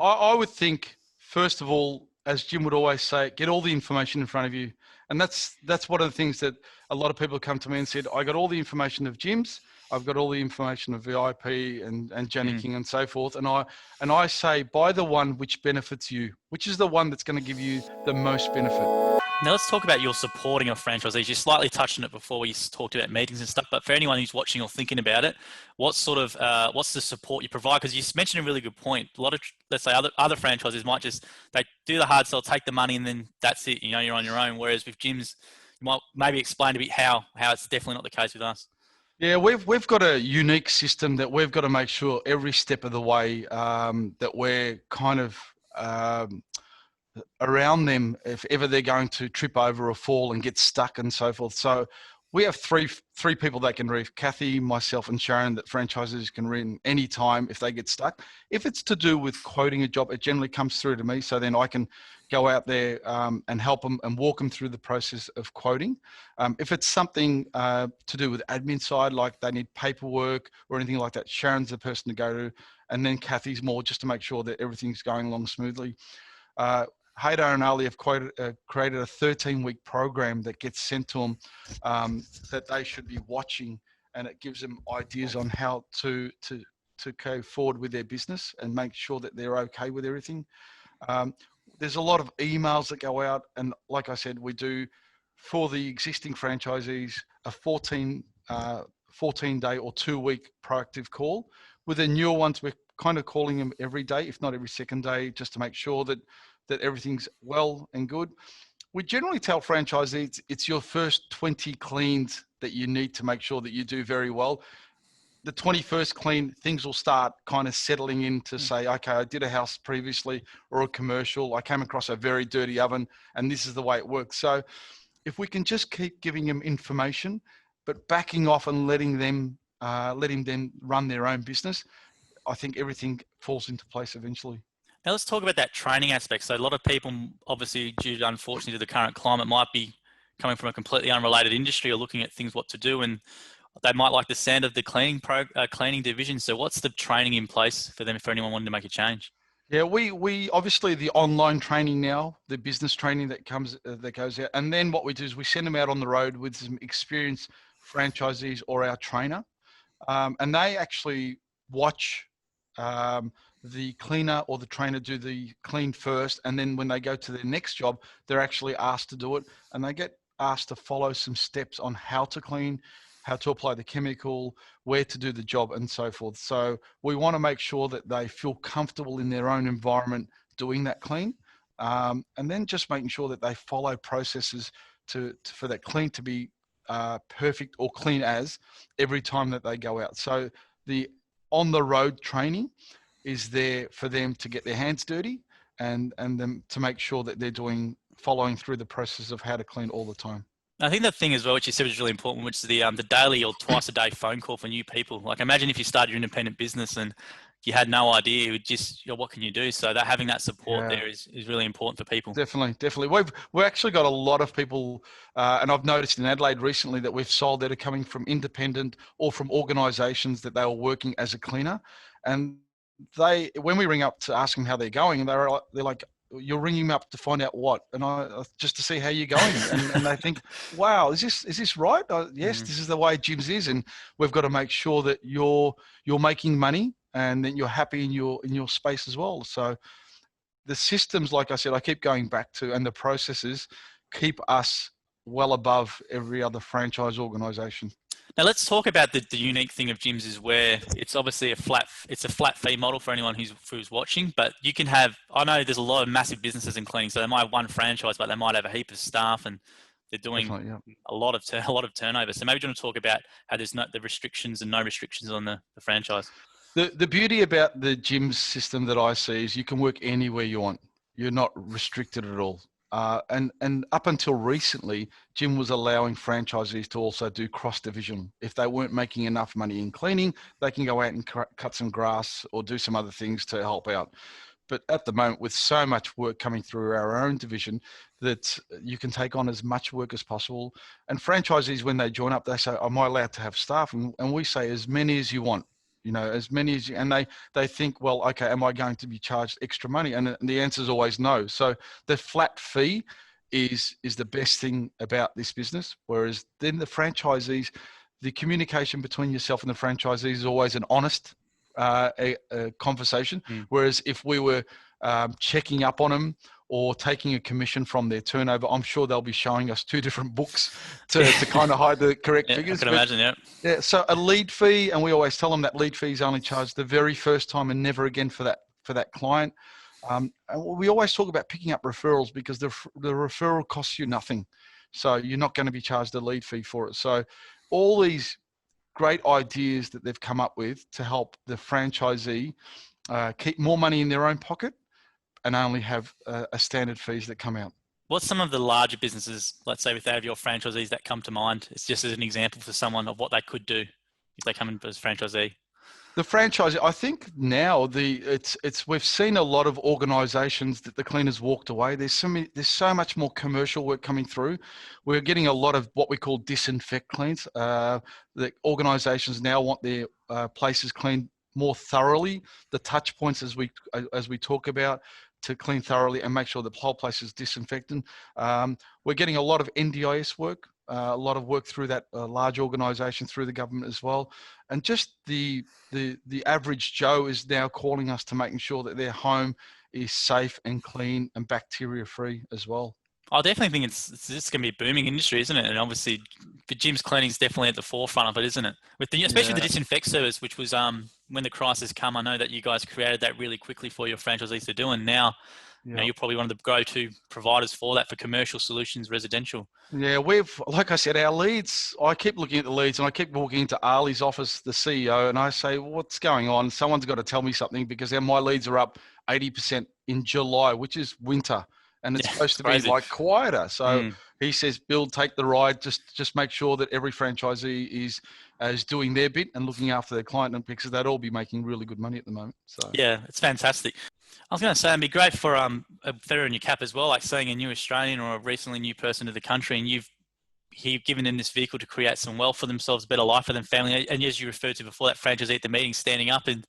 Yeah. I would think, first of all, as Jim would always say, get all the information in front of you. And that's one of the things that a lot of people come to me and said, I got all the information of Jim's, I've got all the information of VIP and Jannicking and so forth. And I say, buy the one which benefits you, which is the one that's going to give you the most benefit. Now let's talk about your supporting of franchisees. You slightly touched on it before we talked about meetings and stuff, but for anyone who's watching or thinking about it, what's the support you provide? Because you mentioned a really good point. A lot of, let's say, other franchises might just, they do the hard sell, take the money, and then that's it. You're on your own. Whereas with gyms, you might maybe explain a bit how it's definitely not the case with us. Yeah, we've got a unique system that we've got to make sure every step of the way that we're kind of around them if ever they're going to trip over or fall and get stuck and so forth. So we have three people that can read, Kathy, myself, and Sharon, that franchises can read any time if they get stuck. If it's to do with quoting a job, it generally comes through to me. So then I can go out there and help them and walk them through the process of quoting. If it's something to do with admin side, like they need paperwork or anything like that, Sharon's the person to go to. And then Kathy's more just to make sure that everything's going along smoothly. Haydar and Ali have created a 13-week program that gets sent to them that they should be watching, and it gives them ideas on how to go forward with their business and make sure that they're okay with everything. There's a lot of emails that go out, and like I said, we do for the existing franchisees a 14-day or 2-week proactive call. With the newer ones, we're kind of calling them every day, if not every second day, just to make sure that everything's well and good. We generally tell franchisees it's your first 20 cleans that you need to make sure that you do very well. The 21st clean, things will start kind of settling in to say, okay, I did a house previously or a commercial. I came across a very dirty oven and this is the way it works. So if we can just keep giving them information, but backing off and letting them run their own business, I think everything falls into place eventually. Now let's talk about that training aspect. So a lot of people, obviously, due to, unfortunately, to the current climate, might be coming from a completely unrelated industry or looking at things what to do, and they might like the sound of the cleaning division. So what's the training in place for them, for anyone wanting to make a change? Yeah, we obviously the online training now, the business training that goes out, and then what we do is we send them out on the road with some experienced franchisees or our trainer, and they actually watch the cleaner or the trainer do the clean first, and then when they go to their next job, they're actually asked to do it, and they get asked to follow some steps on how to clean, how to apply the chemical, where to do the job, and so forth. So we want to make sure that they feel comfortable in their own environment doing that clean, and then just making sure that they follow processes for that clean to be perfect or clean as every time that they go out. So the on the road training is there for them to get their hands dirty and them to make sure that they're following through the process of how to clean all the time. I think the thing as well, which you said was really important, which is the daily or twice a day phone call for new people. Like imagine if you started your independent business and you had no idea, you just, what can you do? So that having that support there is really important for people. Definitely. We've actually got a lot of people, and I've noticed in Adelaide recently that we've sold that are coming from independent or from organisations that they were working as a cleaner, and when we ring up to ask them how they're going, and they're like, you're ringing me up to find out what, and I just to see how you're going, and they think, wow, is this right? Yes, this is the way gyms is, and we've got to make sure that you're making money and that you're happy in your space as well. So the systems, like I said, I keep going back to, and the processes keep us well above every other franchise organisation. Now let's talk about the unique thing of gyms is where it's obviously a flat fee model for anyone who's watching, but you can have, I know there's a lot of massive businesses in cleaning, so they might have one franchise, but they might have a heap of staff and they're doing a lot of turnover. So maybe you want to talk about how there's the restrictions and no restrictions on the franchise. The beauty about the gym system that I see is you can work anywhere you want. You're not restricted at all. And up until recently, Jim was allowing franchisees to also do cross division. If they weren't making enough money in cleaning, they can go out and cut some grass or do some other things to help out. But at the moment, with so much work coming through our own division, that you can take on as much work as possible. And franchisees, when they join up, they say, am I allowed to have staff? And we say as many as you want. you know, as many as you, and they think, well, okay, am I going to be charged extra money? And the answer is always no. So the flat fee is the best thing about this business. Whereas then the franchisees, the communication between yourself and the franchisee is always an honest a conversation. Whereas if we were checking up on them or taking a commission from their turnover, I'm sure they'll be showing us two different books to kind of hide the correct figures. I can imagine, yeah. Yeah, so a lead fee, and we always tell them that lead fee is only charged the very first time and never again for that client. And we always talk about picking up referrals because the referral costs you nothing. So you're not going to be charged a lead fee for it. So all these great ideas that they've come up with to help the franchisee keep more money in their own pocket and only have a standard fees that come out. What's some of the larger businesses, let's say with your franchisees, that come to mind? It's just as an example for someone of what they could do if they come in as franchisee. The franchise, I think now we've seen a lot of organisations that the cleaners walked away. There's so much more commercial work coming through. We're getting a lot of what we call disinfect cleans. The organisations now want their places cleaned more thoroughly. The touch points, as we talk about, to clean thoroughly and make sure the whole place is disinfected. We're getting a lot of NDIS work. A lot of work through that large organisation, through the government as well, and just the average Joe is now calling us to making sure that their home is safe and clean and bacteria free as well. I definitely think it's going to be a booming industry, isn't it? And obviously, the gyms cleaning is definitely at the forefront of it, isn't it? Especially the disinfect service, which was when the crisis come. I know that you guys created that really quickly for your franchisees to do, and now. You know, you're probably one of the go-to providers for that for commercial solutions, residential. Yeah, like I said, our leads, I keep looking at the leads and I keep walking into Ali's office, the CEO, and I say, what's going on? Someone's got to tell me something because my leads are up 80% in July, which is winter. And it's supposed to be like quieter. So he says, Bill, take the ride. Just make sure that every franchisee is doing their bit and looking after their client, and because they'd all be making really good money at the moment. So yeah, it's fantastic. I was going to say it'd be great for a feather in your cap as well, like seeing a new Australian or a recently new person to the country, and you've given them this vehicle to create some wealth for themselves, a better life for them, family. And as you referred to before, that franchisee at the meeting standing up and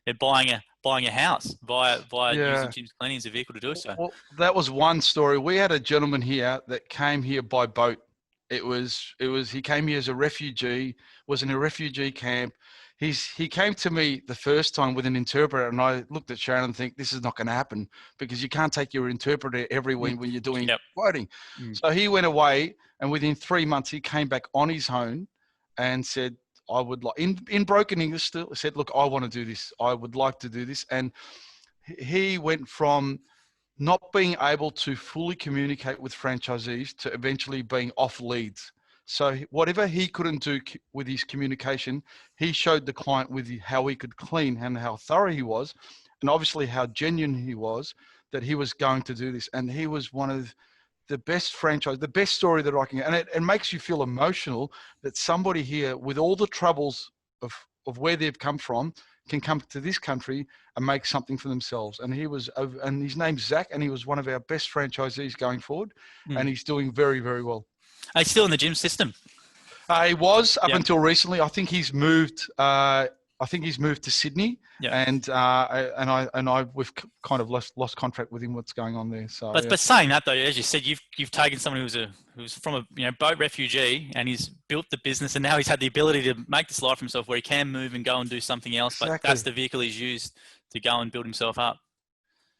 they're buying a house via using Jim's Cleaning as a vehicle to do so. Well, that was one story. We had a gentleman here that came here by boat. He came here as a refugee, was in a refugee camp. He came to me the first time with an interpreter, and I looked at Sharon and think this is not going to happen because you can't take your interpreter everywhere when you're doing quoting. So he went away, and within 3 months he came back on his own and said, I would like, in broken English still, said, look, I want to do this. I would like to do this. And he went from not being able to fully communicate with franchisees to eventually being off leads. So whatever he couldn't do with his communication, he showed the client with how he could clean and how thorough he was, and obviously how genuine he was, that he was going to do this. And he was one of the best the best story that I can get. And it makes you feel emotional that somebody here with all the troubles of where they've come from can come to this country and make something for themselves. And and his name's Zach, and he was one of our best franchisees going forward, and he's doing very, very well. He's still in the gym system. He was up until recently. I think he's moved. To Sydney, and we've kind of lost contract with him. What's going on there? So, but saying that though, as you said, you've taken someone who's from a boat refugee, and he's built the business, and now he's had the ability to make this life for himself, where he can move and go and do something else. Exactly. But that's the vehicle he's used to go and build himself up.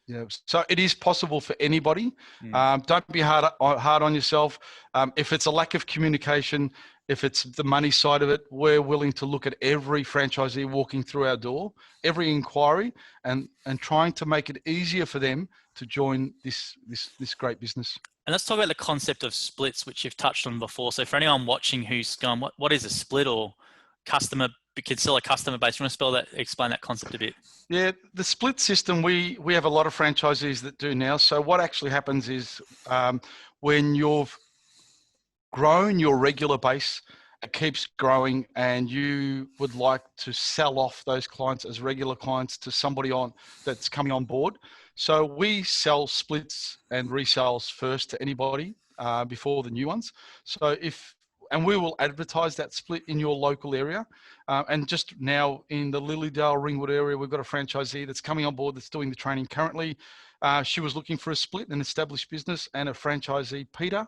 Yeah, so it is possible for anybody. Don't be hard on yourself. If it's a lack of communication, if it's the money side of it, we're willing to look at every franchisee walking through our door, every inquiry, and trying to make it easier for them to join this great business. And let's talk about the concept of splits, which you've touched on before. So for anyone watching who's gone, what is a split or customer? We can sell a customer base. You want to explain that concept a bit? Yeah, the split system, we have a lot of franchisees that do now. So what actually happens is when you've grown your regular base, it keeps growing, and you would like to sell off those clients as regular clients to somebody that's coming on board. So we sell splits and resells first to anybody before the new ones. So if and we will advertise that split in your local area. And just now in the Lilydale Ringwood area, we've got a franchisee that's coming on board that's doing the training currently. She was looking for a split, an established business, and a franchisee, Peter,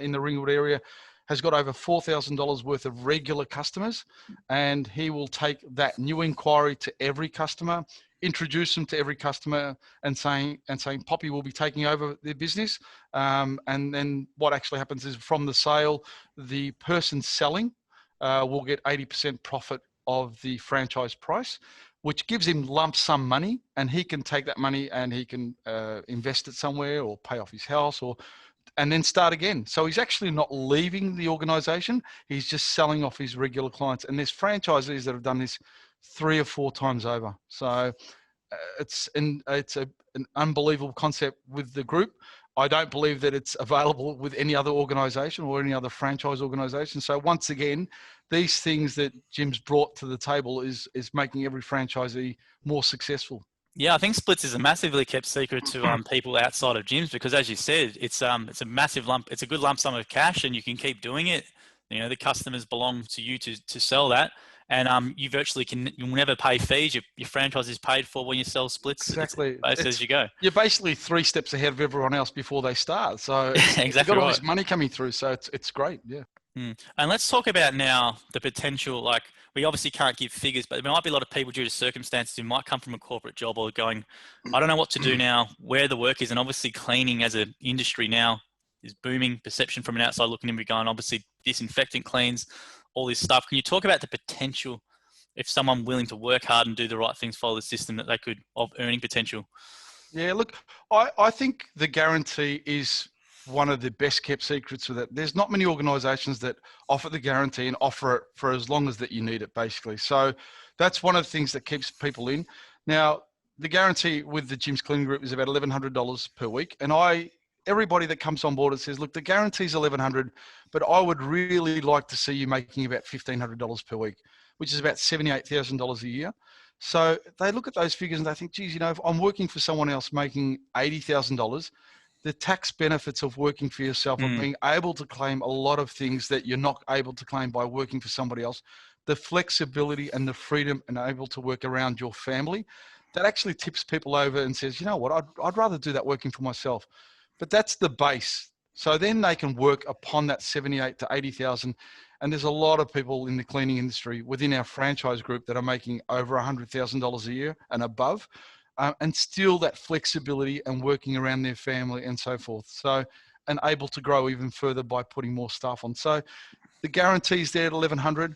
in the Ringwood area, has got over $4,000 worth of regular customers, and he will take that new inquiry to every customer, introduce them to every customer, and saying Poppy will be taking over their business. And then what actually happens is from the sale, the person selling will get 80% profit of the franchise price, which gives him lump sum money, and he can take that money and he can invest it somewhere or pay off his house and then start again. So he's actually not leaving the organization. He's just selling off his regular clients. And there's franchisees that have done this 3 or 4 times over. So it's an unbelievable concept with the group. I don't believe that it's available with any other organization or any other franchise organization. So once again, these things that Jim's brought to the table is making every franchisee more successful. Yeah, I think splits is a massively kept secret to people outside of gyms, because as you said, it's a massive lump. It's a good lump sum of cash, and you can keep doing it. You know, the customers belong to you to sell that, and you virtually you'll never pay fees. Your franchise is paid for when you sell splits. Exactly. It's as you go. You're basically 3 steps ahead of everyone else before they start. So exactly, you've got all this money coming through. So it's great. Yeah. And let's talk about now the potential. Like, we obviously can't give figures, but there might be a lot of people due to circumstances who might come from a corporate job or going, I don't know what to do now, where the work is. And obviously cleaning as an industry now is booming. Perception from an outside looking in, going, obviously disinfectant cleans, all this stuff. Can you talk about the potential if someone willing to work hard and do the right things, follow the system, that they could, of earning potential? Yeah, look, I think the guarantee is one of the best kept secrets with it. There's not many organizations that offer the guarantee and offer it for as long as that you need it, basically. So that's one of the things that keeps people in. Now, the guarantee with the Gyms Cleaning Group is about $1,100 per week. And everybody that comes on board and says, look, the guarantee is $1,100, but I would really like to see you making about $1,500 per week, which is about $78,000 a year. So they look at those figures and they think, geez, if I'm working for someone else making $80,000, the tax benefits of working for yourself, of being able to claim a lot of things that you're not able to claim by working for somebody else, the flexibility and the freedom and able to work around your family, that actually tips people over and says, you know what, I'd rather do that working for myself. But that's the base. So then they can work upon that 78 to 80,000. And there's a lot of people in the cleaning industry within our franchise group that are making over $100,000 a year and above. And still that flexibility and working around their family and so forth. So, and able to grow even further by putting more stuff on. So the guarantee's there at $1,100.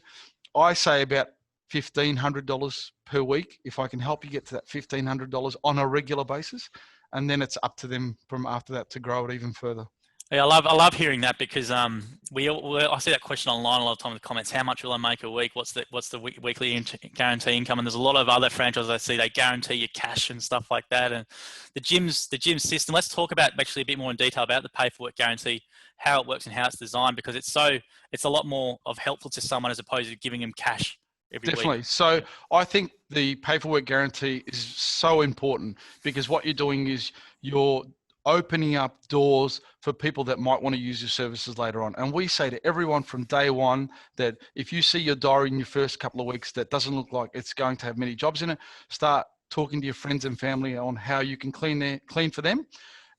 I say about $1,500 per week, if I can help you get to that $1,500 on a regular basis. And then it's up to them from after that to grow it even further. Yeah, I love hearing that, because I see that question online a lot of time in the comments. How much will I make a week? What's the weekly guarantee income? And there's a lot of other franchises I see, they guarantee you cash and stuff like that. And the gym system. Let's talk about actually a bit more in detail about the pay for work guarantee, how it works and how it's designed, because it's a lot more of helpful to someone as opposed to giving them cash every Definitely. week. So I think the pay for work guarantee is so important, because what you're doing is you're opening up doors for people that might want to use your services later on. And we say to everyone from day one that if you see your diary in your first couple of weeks that doesn't look like it's going to have many jobs in it, start talking to your friends and family on how you can clean for them,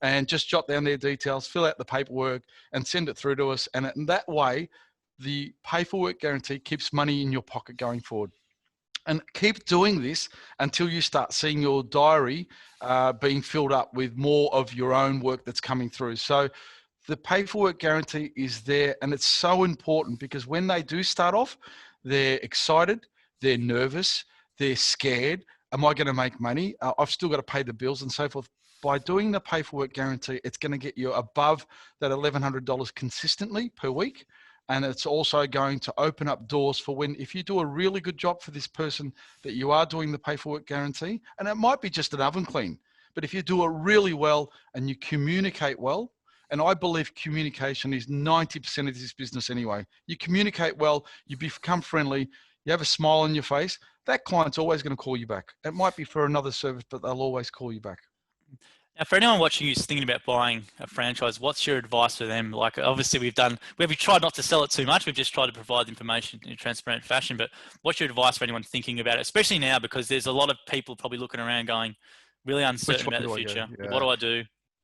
and just jot down their details, fill out the paperwork and send it through to us. And in that way, the pay for work guarantee keeps money in your pocket going forward. And keep doing this until you start seeing your diary being filled up with more of your own work that's coming through. So the pay for work guarantee is there, and it's so important, because when they do start off, they're excited, they're nervous, they're scared. Am I going to make money? I've still got to pay the bills and so forth. By doing the pay for work guarantee, it's going to get you above that $1,100 consistently per week. And it's also going to open up doors for if you do a really good job for this person that you are doing the pay for work guarantee, and it might be just an oven clean, but if you do it really well and you communicate well, and I believe communication is 90% of this business anyway. You communicate well, you become friendly, you have a smile on your face, that client's always going to call you back. It might be for another service, but they'll always call you back. Now, for anyone watching who's thinking about buying a franchise, what's your advice for them? Like, obviously, we've tried not to sell it too much. We've just tried to provide information in a transparent fashion. But what's your advice for anyone thinking about it, especially now, because there's a lot of people probably looking around going, really Which uncertain way about the do I go? future. What Yeah. do I do?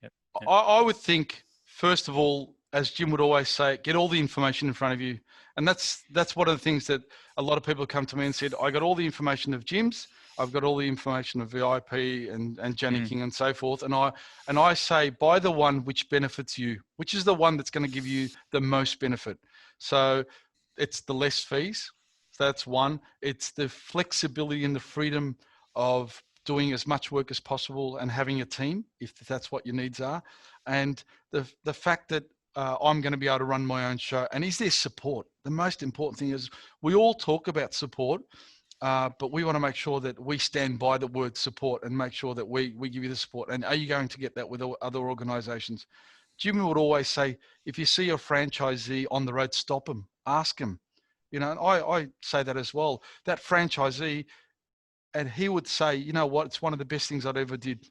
Yep. Yep. I would think, first of all, as Jim would always say, get all the information in front of you. And that's one of the things that a lot of people come to me and said, I got all the information of Jim's, I've got all the information of VIP and Jannicking and so forth. And I say, buy the one which benefits you, which is the one that's going to give you the most benefit. So it's the less fees. So that's one. It's the flexibility and the freedom of doing as much work as possible and having a team, if that's what your needs are. And the fact that I'm going to be able to run my own show. And is there support? The most important thing is we all talk about support, but we want to make sure that we stand by the word support and make sure that we give you the support. And are you going to get that with other organizations? Jimmy would always say, if you see a franchisee on the road, stop them, ask them. You know, and I say that as well. That franchisee, and he would say, you know what, it's one of the best things I'd ever did,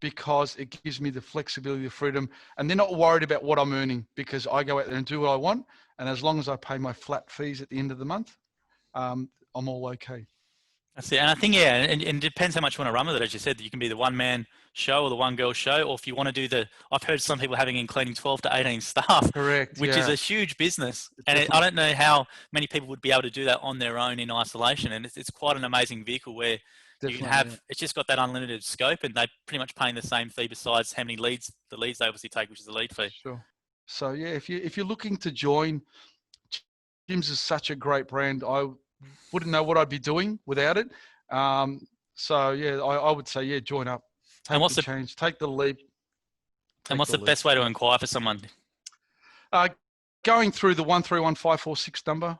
because it gives me the flexibility, the freedom, and they're not worried about what I'm earning, because I go out there and do what I want. And as long as I pay my flat fees at the end of the month, I'm all okay. That's it. And I think, yeah, and it depends how much you want to run with it. As you said, you can be the one-man show or the one-girl show, or if you want to do I've heard some people having in cleaning 12 to 18 staff, Correct. which is Yeah. a huge business. And I don't know how many people would be able to do that on their own in isolation. And it's quite an amazing vehicle where you can have, it's just got that unlimited scope, and they're pretty much paying the same fee besides how many leads, the leads they obviously take, which is the lead fee. Sure. So yeah, if you're looking to join, Jim's is such a great brand. I wouldn't know what I'd be doing without it. So yeah, I would say, yeah, join up, take the change, take the leap. And what's the best way to inquire for someone? Going through the 131546 number.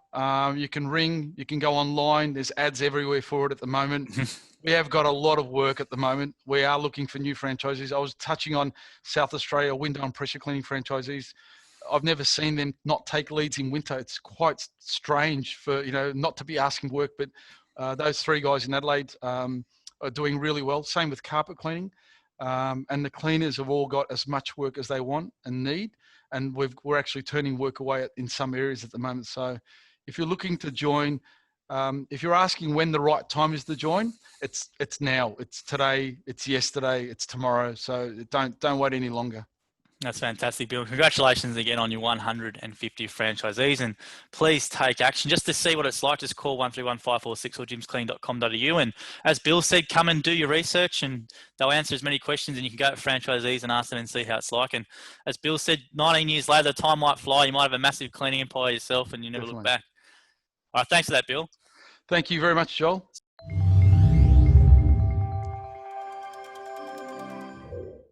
You can ring, you can go online. There's ads everywhere for it at the moment. We have got a lot of work at the moment. We are looking for new franchisees. I was touching on South Australia window and pressure cleaning franchisees. I've never seen them not take leads in winter. It's quite strange for, not to be asking work, but those three guys in Adelaide are doing really well. Same with carpet cleaning. And the cleaners have all got as much work as they want and need. And we're actually turning work away in some areas at the moment. So if you're looking to join, if you're asking when the right time is to join, it's now, it's today, it's yesterday, it's tomorrow. So don't wait any longer. That's fantastic, Bill. Congratulations again on your 150 franchisees, and please take action. Just to see what it's like, just call 131546 or jimsclean.com.au. And as Bill said, come and do your research, and they'll answer as many questions, and you can go to franchisees and ask them and see how it's like. And as Bill said, 19 years later, the time might fly. You might have a massive cleaning empire yourself and you never look back. All right, thanks for that, Bill. Thank you very much, Joel.